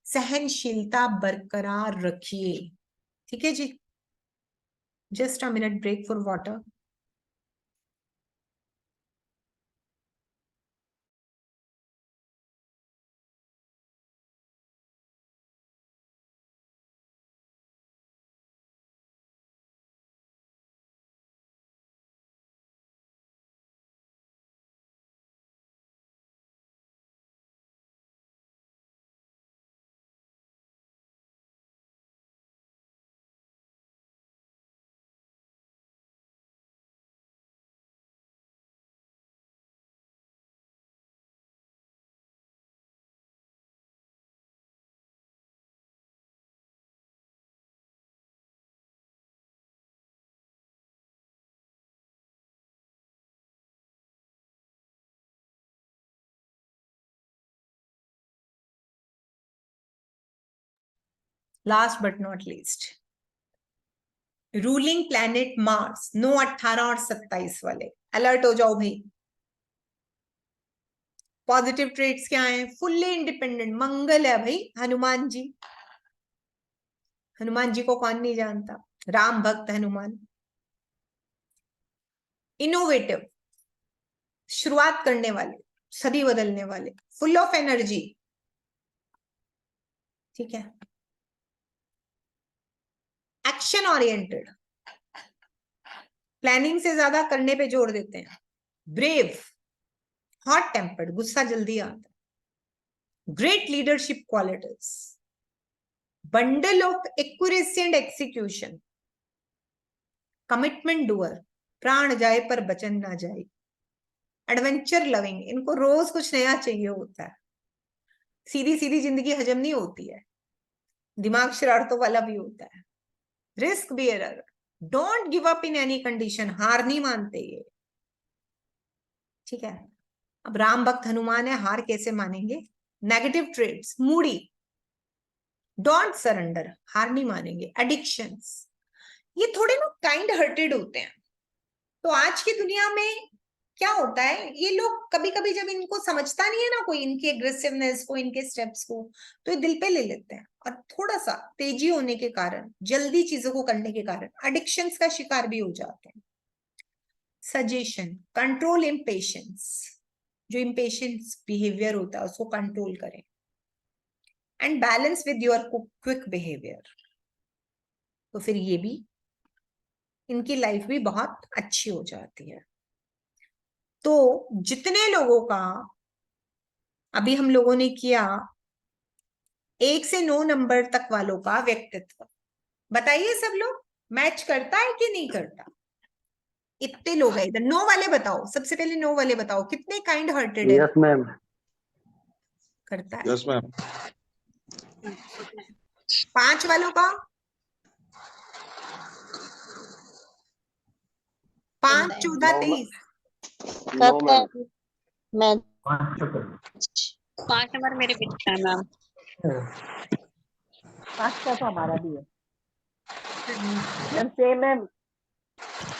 सहनशीलता बरकरार रखिए, ठीक है जी। Just a minute break for water. Last but not least, ruling planet Mars, no 18 और 27 वाले अलर्ट हो जाओ भाई। पॉजिटिव ट्रेट्स क्या हैं? फुल्ली इंडिपेंडेंट, मंगल है भाई, हनुमान जी। हनुमान जी को कौन नहीं जानता, राम भक्त हनुमान। इनोवेटिव, शुरुआत करने वाले, सदी बदलने वाले, फुल ऑफ एनर्जी, ठीक है। एक्शन ओरिएंटेड, प्लानिंग से ज्यादा करने पे जोर देते हैं। ब्रेव, हॉट टेम्पर्ड, गुस्सा जल्दी आता है। Great leadership qualities, bundle of accuracy and execution, commitment doer, प्राण जाए पर वचन ना जाए। एडवेंचर लविंग, इनको रोज कुछ नया चाहिए होता है। सीधी सीधी जिंदगी हजम नहीं होती है, दिमाग शरारतों वाला भी होता है। Risk bearer, don't give up in any condition, हार नहीं मानते ये, ठीक है। अब राम भक्त हनुमान है, हार कैसे मानेंगे। Negative trades, moody, don't surrender, हार नहीं मानेंगे। एडिक्शंस, ये थोड़े ना काइंड हार्टेड होते हैं। तो आज की दुनिया में क्या होता है, ये लोग कभी कभी जब इनको समझता नहीं है ना कोई, इनकी एग्रेसिवनेस को, इनके स्टेप्स को, तो ये दिल पे ले लेते हैं, और थोड़ा सा तेजी होने के कारण, जल्दी चीजों को करने के कारण एडिक्शंस का शिकार भी हो जाते हैं। सजेशन, कंट्रोल इम्पेशंस, जो इम्पेशंस बिहेवियर होता है उसको कंट्रोल करें। And balance with your quick behaviour, तो फिर ये भी, इनकी लाइफ भी बहुत अच्छी हो जाती है। तो जितने लोगों का अभी हम लोगों ने किया 1 से 9 नंबर तक वालों का व्यक्तित्व, बताइए सब लोग मैच करता है कि नहीं करता। इतने लोग हैं इधर, 9 वाले बताओ, सबसे पहले 9 वाले बताओ कितने काइंड हार्टेड है।
Yes ma'am.
करता है।
Yes ma'am.
5 वालों का, 5, 14, 23,
करता है
मैं
5 नंबर मेरे पीछे है मैम।
5 का तो हमारा भी है, सेम है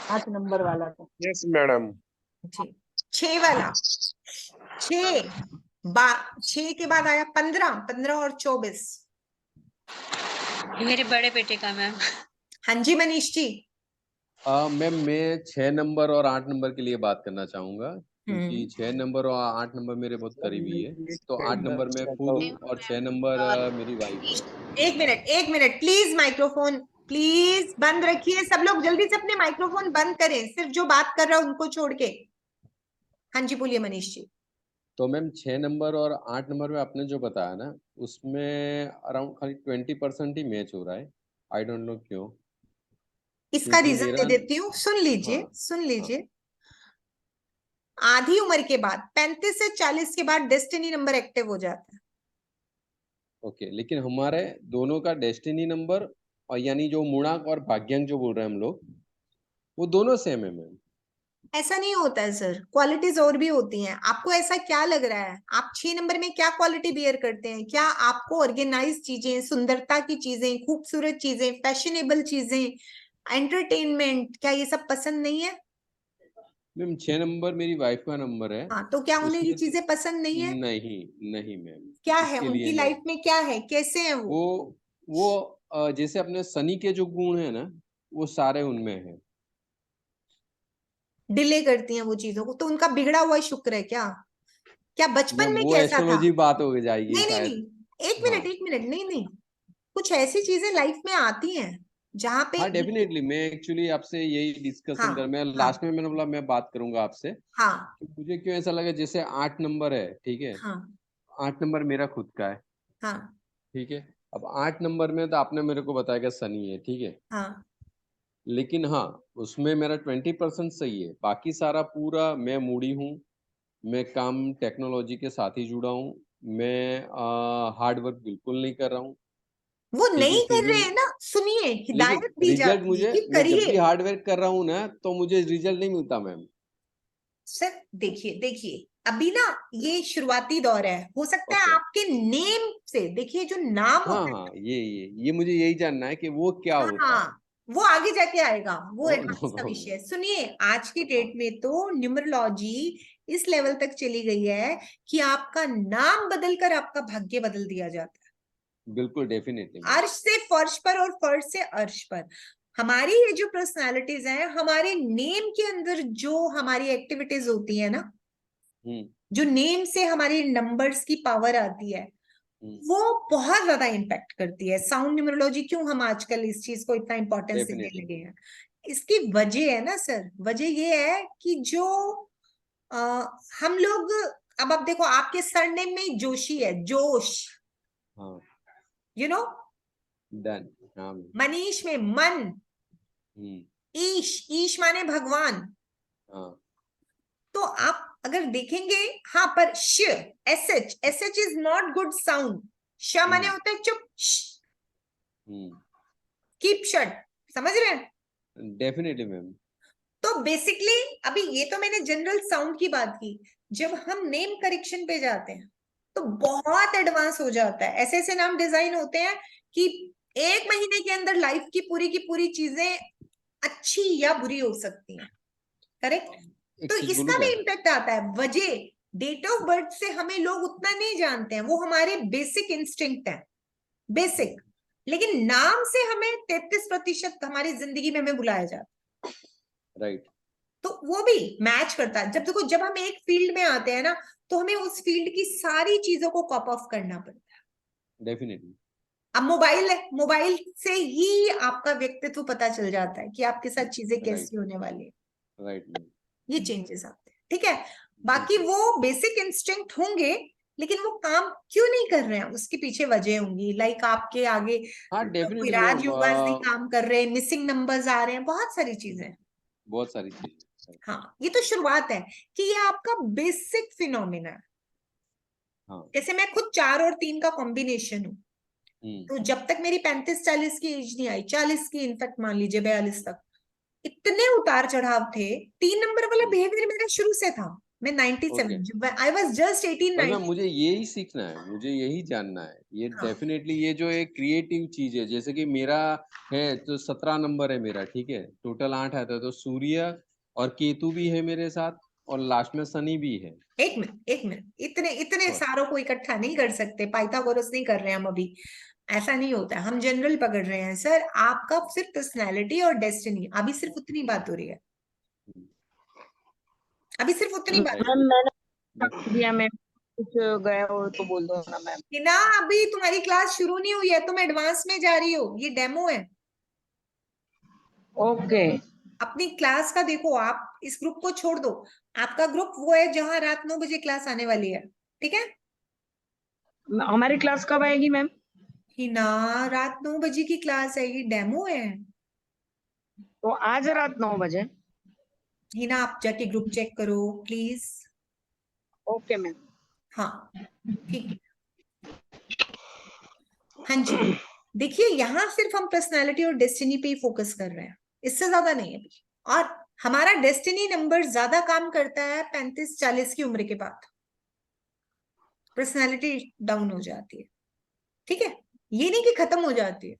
5 नंबर वाला तो।
Yes madam.
6 वाला, 6 के बाद आया 15, 15 और 24।
मेरे बड़े बेटे का मैम।
हाँ जी मनीष जी।
मैम मैं 6 नंबर और 8 नंबर के लिए बात करना चाहूंगा, क्योंकि 6 नंबर और 8 नंबर मेरे बहुत करीबी है। तो 8 नंबर मैं खुद हूँ और 6 नंबर मेरी वाइफ है।
एक मिनट प्लीज, माइक्रोफोन प्लीज बंद रखिए। सब लोग जल्दी से अपने माइक्रोफोन बंद करें, सिर्फ जो बात कर रहा है उनको छोड़ के। हाँ जी बोलिए मनीष जी।
तो मैम 6 नंबर और 8 नंबर में आपने जो बताया ना, उसमें अराउंड खाली 20% ही मैच हो रहा है। आई डोंट नो क्यों।
इसका
क्योंकि
रीजन दे देती हूँ, सुन लीजिए।
हाँ,
सुन लीजिए, आधी उम्र के बाद 35 से 40 के बाद डेस्टिनी नंबर एक्टिव हो जाता है।
ओके, लेकिन हमारे दोनों का डेस्टिनी नंबर और यानी जो मूणांक और भाग्यांक जो बोल रहे हैं हम लोग, वो दोनों सेम है मैम।
ऐसा नहीं होता है सर, क्वालिटीज और भी होती हैं। आपको ऐसा क्या लग रहा है, आप 6 नंबर में क्या क्वालिटी बियर करते हैं? क्या आपको ऑर्गेनाइज चीजें, सुंदरता की चीजें, खूबसूरत चीजें, फैशनेबल चीजें, एंटरटेनमेंट, क्या ये सब पसंद नहीं है?
मैम 6 नंबर मेरी वाइफ का नंबर है।
हाँ, तो क्या उन्हें ये
उसमें
चीजें पसंद नहीं है?
नहीं नहीं मैम,
क्या है
इसके
उनकी
लिए
लाइफ
नहीं।
में, क्या है, कैसे है वो?
वो जैसे अपने शनि के जो गुण है ना, वो सारे उनमें है।
डिले करती हैं वो चीजों को, तो उनका बिगड़ा हुआ शुक्र है क्या? क्या बचपन
मैम
में
वो
कैसा था?
एस्ट्रोलॉजी बात हो जाएगी
नहीं नहीं
शायद।
नहीं, एक
हाँ
मिनट एक मिनट, नहीं नहीं, कुछ ऐसी चीजें लाइफ में आती हैं जहां पे
हाँ डेफिनेटली, मैं एक्चुअली आपसे यही डिस्कशन कर,
हाँ
मैं
हाँ
लास्ट में मैंने बोला मैं बात करूंगा आपसे
हाँ
कि मुझे क्यों ऐसा लगा। जैसे 8 नंबर है, ठीक है,
हाँ
8 नंबर मेरा खुद का है,
हाँ
ठीक है। अब 8 नंबर में तो आपने मेरे को बताया कि शनि है, ठीक है,
हाँ।
लेकिन हाँ उसमें मेरा 20% सही है, बाकी सारा पूरा मैं मूडी हूँ। मैं काम टेक्नोलॉजी के साथ ही जुड़ा हूँ। मैं हार्ड वर्क बिल्कुल नहीं कर रहा हूँ,
वो
ठीक है,
नहीं
फिर
कर
भी।
रहे हैं ना, सुनिए,
लेकिन
हिदायत दी
रिजल्ट
जाती है
मुझे,
कि
मैं जब
करिए।
भी हार्ड वर्क कर रहा हूँ ना, तो मुझे रिजल्ट नहीं मिलता मैम।
सर देखिए देखिए, अभी ना ये शुरुआती दौर है, हो सकता है
Okay.
आपके नेम से, देखिए जो नाम
हाँ
होता है,
हाँ, ये मुझे यही जानना है कि वो क्या होता है।
हाँ वो आगे जाके आएगा, वो
नो
एडवांस का
प्रॉब्लम।
विषय है। सुनिए, आज की डेट में तो न्यूमरोलॉजी इस लेवल तक चली गई है कि आपका नाम बदलकर आपका भाग्य बदल दिया जाता है।
बिल्कुल, डेफिनेटली।
अर्श से फर्श पर और फर्श से अर्श पर। हमारी ये जो पर्सनालिटीज हैं, हमारे नेम के अंदर जो हमारी एक्टिविटीज होती है ना, जो नेम से हमारी नंबर्स की पावर आती है, वो बहुत ज्यादा इम्पैक्ट करती है। साउंड न्यूमरोलॉजी क्यों हम आजकल इस चीज को इतना इंपॉर्टेंस देने
Definitely.
लगे हैं, इसकी वजह है ना सर, वजह ये है कि जो हम लोग, अब आप देखो आपके सरनेम में जोशी है, जोश,
हाँ,
यू नो,
डन। हाँ।
मनीष में मन, ईश माने भगवान।
हाँ।
तो आप अगर देखेंगे, हाँ पर श, S H is not good sound. श माने होता है चुप, कीप शट, समझ रहे हैं?
Definitely ma'am.
तो बेसिकली अभी ये तो मैंने जनरल साउंड की बात की, जब हम नेम करेक्शन पे जाते हैं तो बहुत एडवांस हो जाता है। ऐसे ऐसे नाम डिजाइन होते हैं कि 1 महीने के अंदर लाइफ की पूरी चीजें अच्छी या बुरी हो सकती हैं, करेक्ट?
एक
तो
चीज बोलूं
इसका भी
क्या?
इम्पैक्ट आता है। वजह डेट ऑफ बर्थ से हमें लोग उतना नहीं जानते हैं, वो हमारे बेसिक इंस्टिंक्ट है, बेसिक। लेकिन नाम से हमें 33% हमारी जिंदगी में हमें बुलाया जाता है।
राइट।
तो वो भी मैच करता है। जब देखो, जब हम एक फील्ड में आते हैं ना, तो हमें उस फील्ड की सारी चीजों को कॉप ऑफ करना पड़ता है।
डेफिनेटली।
अब मोबाइल है, मोबाइल से ही आपका व्यक्तित्व पता चल जाता है कि आपके साथ चीजें कैसी होने वाली है।
राइट।
ये चेंजेस आते हैं, ठीक है। बाकी वो बेसिक इंस्टिंक्ट होंगे, लेकिन वो काम क्यों नहीं कर रहे हैं उसके पीछे वजह होंगी। लाइक आपके आगे
हाँ,
कोई
डेफिनेटली
राज योगाज नहीं
मैम।
काम कर रहे, मिसिंग नंबर्स आ रहे हैं, बहुत सारी चीजें।
बहुत सारी चीजें।
हाँ, ये तो शुरुआत है कि ये आपका बेसिक फिनोमिना है।
हाँ।
जैसे मैं खुद 4 और 3 का कॉम्बिनेशन हूँ, तो जब तक मेरी 35-40 की एज नहीं आई, 40 की इनफैक्ट मान लीजिए 42 तक, इतने उतार चढ़ाव थे। 3 नंबर वाला बिहेवियर मेरा शुरू से था। मैं 97, आई वॉज जस्ट 18,
पर मैम
19।
मुझे यही सीखना है, मुझे यही जानना है। ये
हाँ।
डेफिनेटली ये जो एक क्रिएटिव चीज है, जैसे कि मेरा है तो 17 नंबर है मेरा, ठीक है, टोटल 8 आता है, तो सूर्य और केतु भी है मेरे साथ, और लास्ट में शनि भी है।
एक मिनट, इतने इतने सारों को इकट्ठा नहीं कर सकते, पाइथागोरस नहीं कर रहे हैं हम अभी, ऐसा नहीं होता है। हम जनरल पकड़ रहे हैं सर। आपका सिर्फ पर्सनैलिटी और डेस्टिनी, अभी सिर्फ उतनी बात हो रही है, अभी सिर्फ उतनी बात।
मैम मैंने दिया मैम, कुछ गया हो तो बोल दो ना मैम।
कि ना अभी तुम्हारी क्लास शुरू नहीं हुई है, तुम एडवांस में जा रही हो, ये डेमो है।
ओके।
अपनी क्लास का देखो, आप इस ग्रुप को छोड़ दो, आपका ग्रुप वो है जहां रात 9 बजे क्लास आने वाली है, ठीक है?
हमारी क्लास कब आएगी मैम?
हिना, रात 9 बजे की क्लास है, ये डेमो है।
तो आज रात 9 बजे।
हिना, आप जाके ग्रुप चेक करो प्लीज।
Okay ma'am.
हाँ, ठीक है। हाँ जी, देखिए यहाँ सिर्फ हम पर्सनालिटी और डेस्टिनी पे ही फोकस कर रहे हैं, इससे ज्यादा नहीं है। और हमारा डेस्टिनी नंबर ज्यादा काम करता है 35-40 की उम्र के बाद, पर्सनालिटी डाउन हो जाती है, ठीक है? ये नहीं कि खत्म हो जाती है,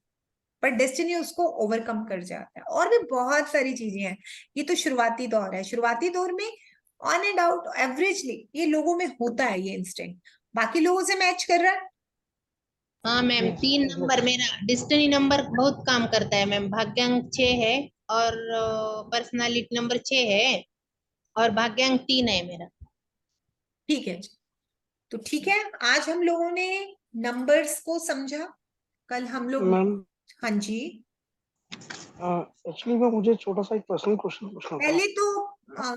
पर डेस्टिनी उसको ओवरकम कर जाता है। और भी बहुत सारी चीजें हैं। ये तो शुरुआती दौर है, शुरुआती दौर में ऑन एंड आउट एवरेजली ये लोगों में होता है, ये इंस्टिंक्ट बाकी लोगों से मैच कर रहा है।
हाँ मैम, 3 नंबर मेरा डेस्टिनी नंबर बहुत काम करता है मैम। भाग्यांक 6 है और पर्सनालिटी नंबर 6 है और भाग्यांक 3 है मेरा।
ठीक है जी, तो ठीक है, आज हम लोगों ने नंबर्स को समझा। कल हम लोग,
मैम
हाँ जी,
एक्चुअली मैं मुझे छोटा सा एक पर्सनल क्वेश्चन पूछना था।
पहले तो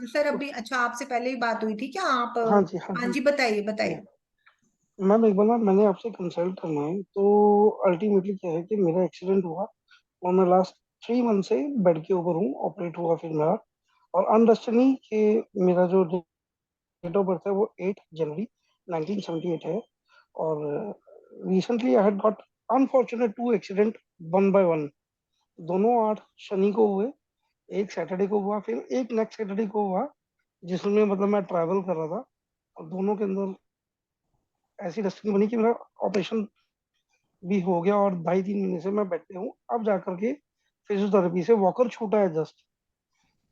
सर अभी, अच्छा आपसे पहले ही बात हुई थी क्या? आप
हाँ जी, हाँ
हाँ
जी।
जी, बताइए बताइए।
मैम एक बार ना मैंने आपसे कंसल्ट करना है, तो अल्टीमेटली क्या है कि मेरा एक्सीडेंट हुआ और मैं लास्ट 3 मंथ से बेड के ऊपर हूँ, ऑपरेट हुआ फिर मेरा, और अनडेस्टिनी के मेरा जो डेट ऑफ बर्थ है वो 8 जनवरी 1978 है। और recently I had got unfortunate 2 accident, 1 by 1। दोनों 8 शनि को हुए, एक सैटरडे को हुआ, फिर एक नेक्स्ट सैटरडे को हुआ, जिसमें मतलब मैं ट्रैवल कर रहा था। और दोनों के अंदर ऐसी डेस्टिनी बनी कि मेरा ऑपरेशन भी हो गया और 2.5-3 महीने से मैं बेड पे हूँ। अब जाकर के फिजियोथेरेपी से वॉकर छूटा है जस्ट,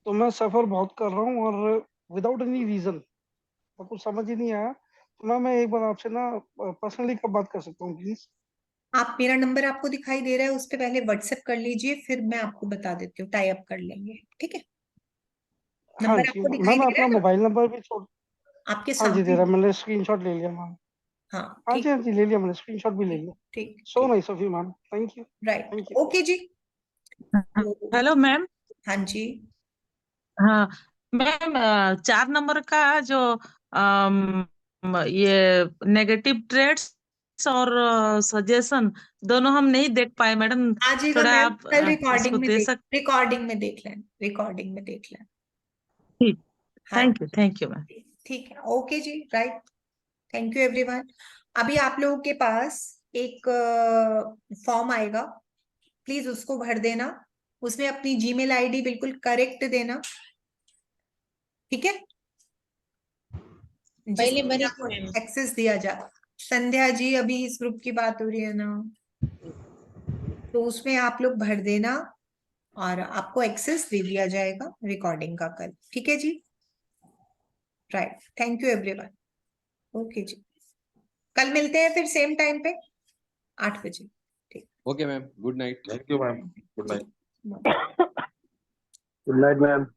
तो मैं सफर बहुत कर रहा हूँ और विदाउट एनी रीजन, तो कुछ समझ ही नहीं आया। तो मैं एक बार आपसे ना पर्सनली कब बात कर सकता हूँ प्लीज?
आप, मेरा नंबर आपको दिखाई दे रहा है, उस पर पहले व्हाट्सएप कर लीजिए, फिर मैं आपको बता देती हूँ, टाई अप कर लेंगे, ठीक है?
हाँ
नंबर
जी
आपको दिखाई
मैम,
दे रहा
अपना
है ना
मोबाइल नंबर भी छोड़।
आपके
हाँ जी दे
सामने?
रहा, मैंने स्क्रीनशॉट ले लिया मैम।
हाँ
हाँ
ठीक
जी ले लिया, मैंने स्क्रीनशॉट भी ले लिया।
ठीक
सो
ठीक,
nice of you ma'am, thank you.
Right,
thank you.
Okay जी। तो
हेलो मैम।
हाँ जी,
हाँ मैम, 4 नंबर का जो ये नेगेटिव ट्रेड्स और सजेशन दोनों हम नहीं देख पाए मैडम,
आ जाएगा
थोड़ा
मैम,
आप
कल
इसको दे सकते?
रिकॉर्डिंग में देख लें, रिकॉर्डिंग में देख लें।
ठीक,
हाँ
थैंक यू मैम।
ठीक है, ओके जी, राइट, थैंक यू एवरीवन। अभी आप लोगों के पास एक फॉर्म आएगा, प्लीज उसको भर देना, उसमें अपनी जीमेल आईडी बिल्कुल करेक्ट देना, ठीक है?
पहले
जिससे
भरी
आपको
थी मैम।
एक्सेस दिया जाए। संध्या जी, अभी इस ग्रुप की बात हो रही है ना, तो उसमें आप लोग भर देना और आपको एक्सेस दे दिया जाएगा रिकॉर्डिंग का कल, ठीक है जी? Right, thank you everyone, okay जी, कल मिलते हैं फिर सेम टाइम पे 8 बजे, ठीक?
Okay ma'am, good night.
Thank you ma'am, good night.
जी,
गुड नाइट मैम।